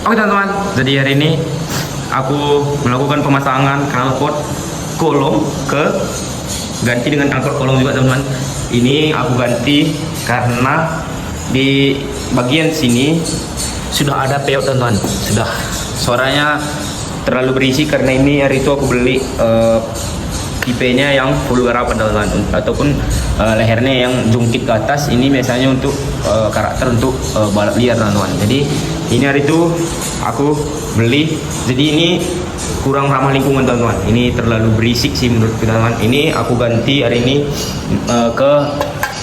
Oke teman-teman, jadi hari ini aku melakukan pemasangan knalpot kolong ganti dengan knalpot kolong juga teman-teman. Ini aku ganti karena di bagian sini sudah ada peot teman-teman. Sudah suaranya terlalu berisik karena ini hari itu aku beli tipenya yang full garapan teman-teman, ataupun lehernya yang jungkit ke atas. Ini biasanya untuk karakter untuk balap liar teman-teman. Jadi ini hari itu aku beli, jadi ini kurang ramah lingkungan teman-teman. Ini terlalu berisik sih menurut teman-teman. Ini aku ganti hari ini ke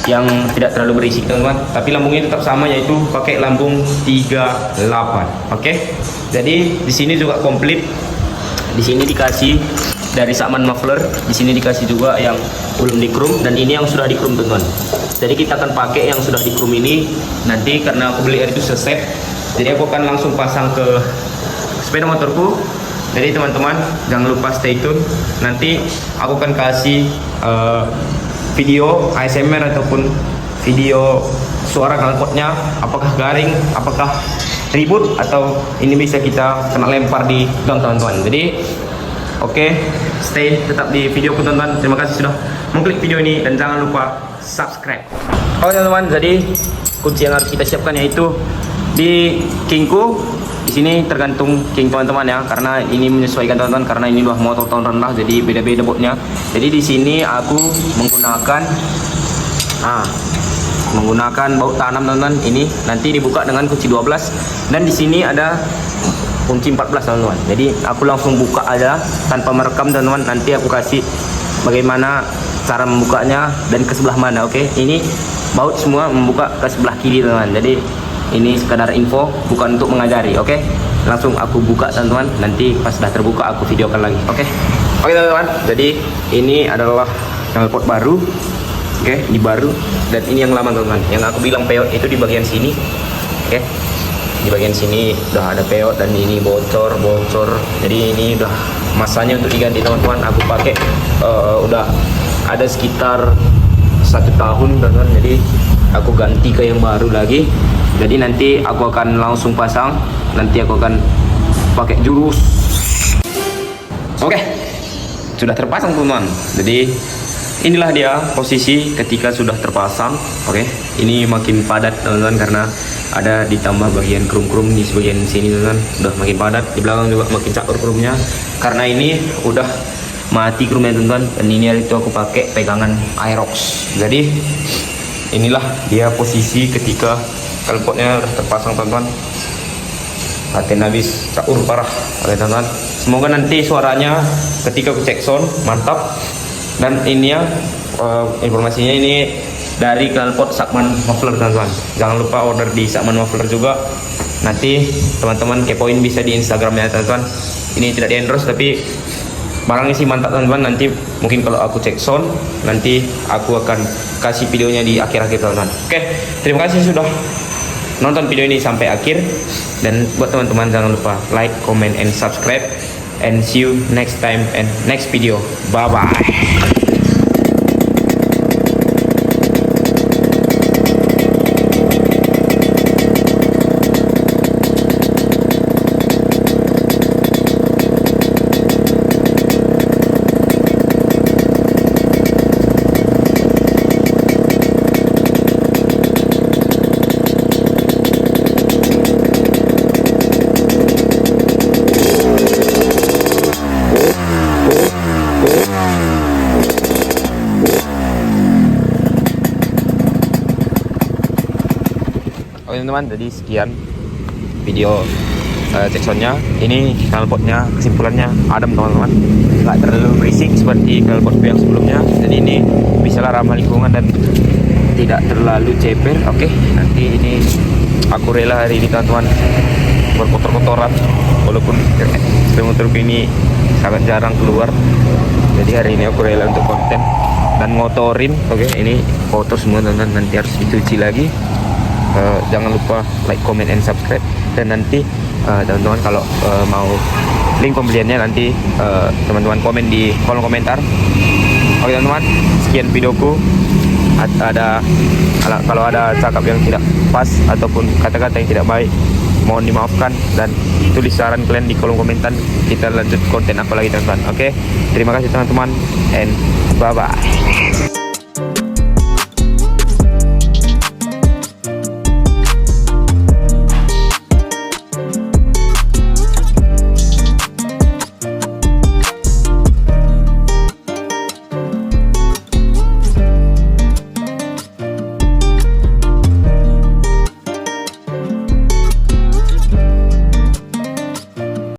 yang tidak terlalu berisik teman-teman, tapi lambungnya tetap sama, yaitu pakai lambung 38. Oke. Jadi di sini juga komplit. Di sini dikasih dari Sakman muffler, di sini dikasih juga yang belum dikrum, dan ini yang sudah dikrum teman-teman. Jadi kita akan pakai yang sudah dikrum ini nanti, karena aku beli hari itu seset. Jadi aku akan langsung pasang ke sepeda motorku. Jadi teman-teman jangan lupa stay tune. Nanti aku akan kasih video ASMR ataupun video suara knalpotnya, apakah garing, apakah ribut, atau ini bisa kita kena lempar di gang teman-teman. Jadi oke, stay tetap di videoku teman-teman. Terima kasih sudah mengklik video ini dan jangan lupa subscribe. Oke teman-teman, jadi kunci yang harus kita siapkan yaitu di kingku. Di sini tergantung king teman-teman ya, karena ini menyesuaikan teman-teman, karena ini udah motor tahun rendah, jadi beda-beda botnya. Jadi di sini aku menggunakan baut tanam teman-teman. Ini nanti dibuka dengan kunci 12, dan di sini ada kunci 14 teman-teman. Jadi aku langsung buka aja tanpa merekam teman-teman. Nanti aku kasih bagaimana cara membukanya dan ke sebelah mana. Oke, ini baut semua membuka ke sebelah kiri teman-teman. Jadi ini sekadar info, bukan untuk mengajari. Oke, langsung aku buka teman-teman. Nanti pas sudah terbuka aku videokan lagi. Oke teman-teman, jadi ini adalah knalpot baru. Oke, ini baru, dan ini yang lama teman-teman. Yang aku bilang peot itu di bagian sini. Oke, di bagian sini udah ada peot, dan ini bocor. Jadi ini udah masanya untuk diganti teman-teman. Aku pakai udah ada sekitar 1 tahun teman-teman. Jadi aku ganti ke yang baru lagi. Jadi nanti aku akan langsung pasang. Nanti aku akan pakai jurus. Oke, sudah terpasang teman-teman. Jadi inilah dia posisi ketika sudah terpasang. Oke, ini makin padat teman-teman, karena ada ditambah bagian krum-krum di bagian sini teman-teman. Udah makin padat, di belakang juga makin caur krumnya, karena ini udah mati krumnya teman-teman. Dan ini itu aku pakai pegangan Aerox. Jadi inilah dia posisi ketika knalpotnya terpasang teman-teman. Latihan habis caur parah. Oke teman-teman, semoga nanti suaranya ketika aku cek sound mantap. Dan ini ya informasinya ini dari knalpot Sakman muffler teman-teman. Jangan lupa order di Sakman muffler juga. Nanti teman-teman kepoin bisa di Instagramnya teman-teman. Ini tidak di endorse, tapi barangnya sih mantap teman-teman. Nanti mungkin kalau aku cek sound, nanti aku akan kasih videonya di akhir-akhir teman-teman. Oke, terima kasih sudah nonton video ini sampai akhir. Dan buat teman-teman jangan lupa like, comment, and subscribe. And see you next time and next video. Bye bye. Oke teman-teman, jadi sekian video cek soundnya. Ini knalpotnya kesimpulannya adem teman-teman, nggak terlalu berisik seperti knalpot yang sebelumnya. Dan ini bisalah ramah lingkungan dan tidak terlalu ceper. Oke, nanti ini aku rela hari ini teman-teman berkotor-kotoran, walaupun sepeda motorku ini sangat jarang keluar. Jadi hari ini aku rela untuk konten dan ngotorin. Oke, ini kotor semua teman-teman, nanti harus dicuci lagi. Jangan lupa like, comment, and subscribe. Dan nanti teman-teman kalau mau link pembeliannya nanti teman-teman komen di kolom komentar. Oke teman-teman, sekian videoku. Kalau ada cakap yang tidak pas ataupun kata-kata yang tidak baik, mohon dimaafkan, dan tulis saran kalian di kolom komentar, kita lanjut konten apa lagi teman-teman. Oke, terima kasih teman-teman, and bye bye.